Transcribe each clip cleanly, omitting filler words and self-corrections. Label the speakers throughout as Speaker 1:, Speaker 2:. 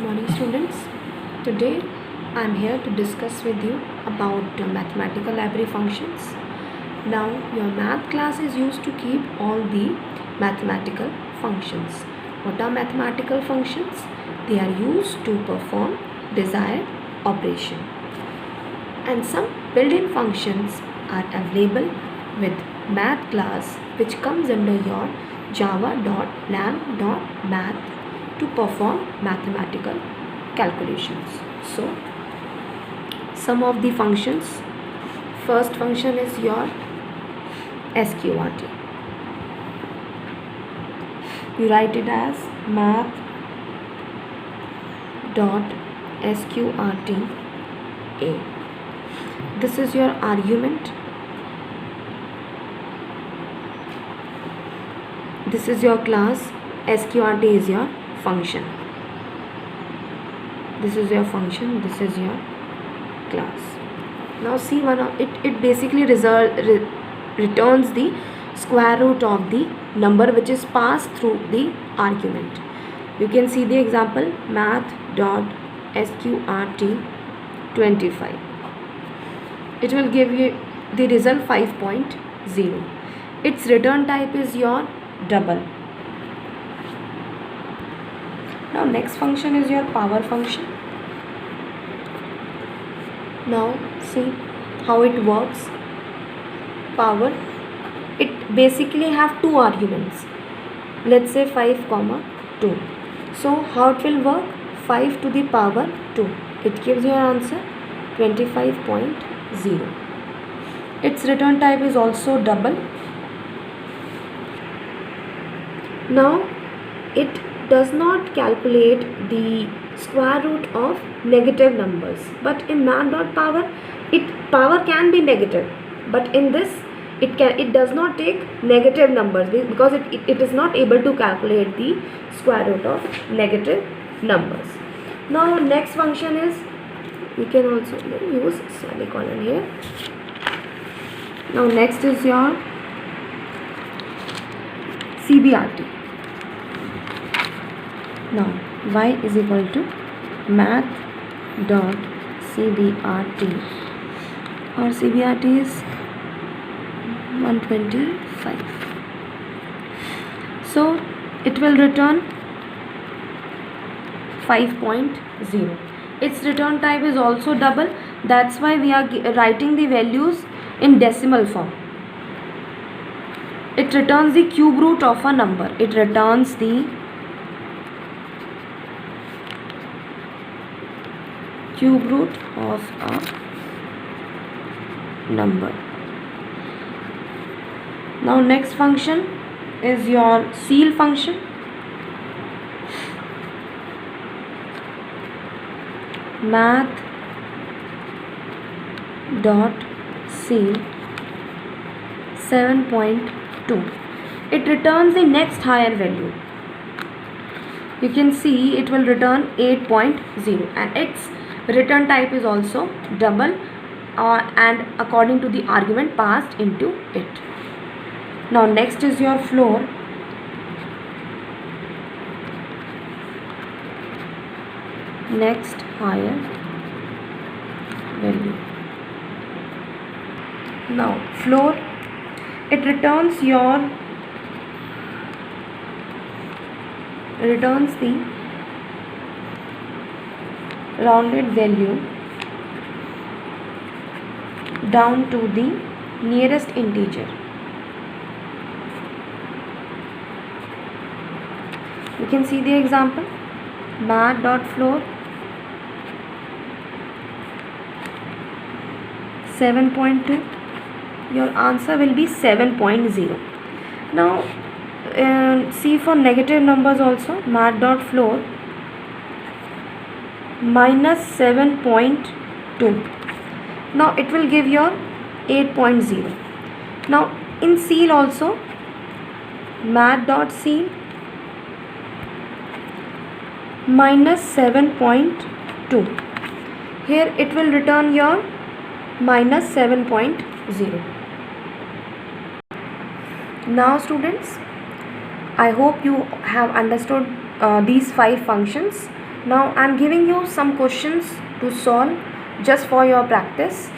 Speaker 1: Morning students. Today I am here to discuss with you about mathematical library functions. Now your math class is used to keep all the mathematical functions. What are mathematical functions? They are used to perform desired operation. And some built-in functions are available with math class which comes under your java.lam.math to perform mathematical calculations. So some of the functions, first function is your sqrt. You write it as math.sqrt a. This is your argument. This is your class. sqrt is your function. This is your function. This is your class. Now see it basically returns the square root of the number which is passed through the argument. You can see the example math.sqrt 25. It will give you the result 5.0. Its return type is your double. Now next function is your power function. Now see how it works. Power, it basically have two arguments. Let's say 5, 2. So how it will work? 5 to the power 2. It gives your answer 25.0. Its return type is also double. Now it does not calculate the square root of negative numbers, but in math.power power can be negative, but in this it does not take negative numbers because it is not able to calculate the square root of negative numbers. Now next function is, you can also use semicolon here. Now next is your CBRT. Now y is equal to math.cbrt, or CBRT is 125. So it will return 5.0. Its return type is also double. That's why we are writing the values in decimal form. It returns the cube root of a number. It returns the cube root of a number. Now next function is your ceil function. Math.ceil 7.2. It returns the next higher value. You can see it will return 8.0, and its return type is also double, and according to the argument passed into it. Now next is your floor. Next higher value. Now floor, it returns the rounded value down to the nearest integer. You can see the example, math.floor 7.2. Your answer will be 7.0. Now see for negative numbers also, math.floor minus 7.2. Now it will give your 8.0. Now in ceil also, math.ceil minus 7.2. Here it will return your minus 7.0. Now students, I hope you have understood these 5 functions. Now I am giving you some questions to solve just for your practice.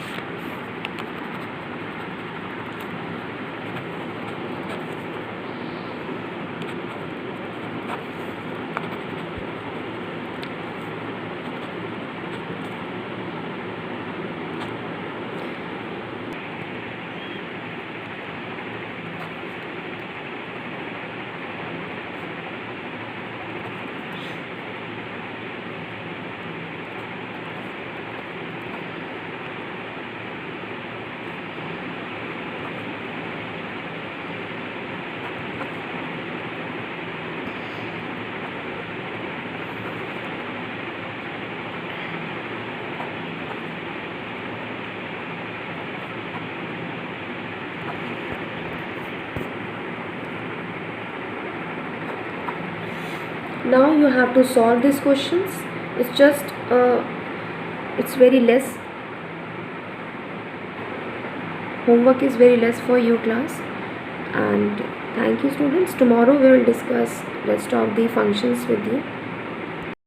Speaker 1: Now you have to solve these questions. It's just it's very less, homework is very less for you class. And thank you students. Tomorrow we will discuss rest of the functions with you.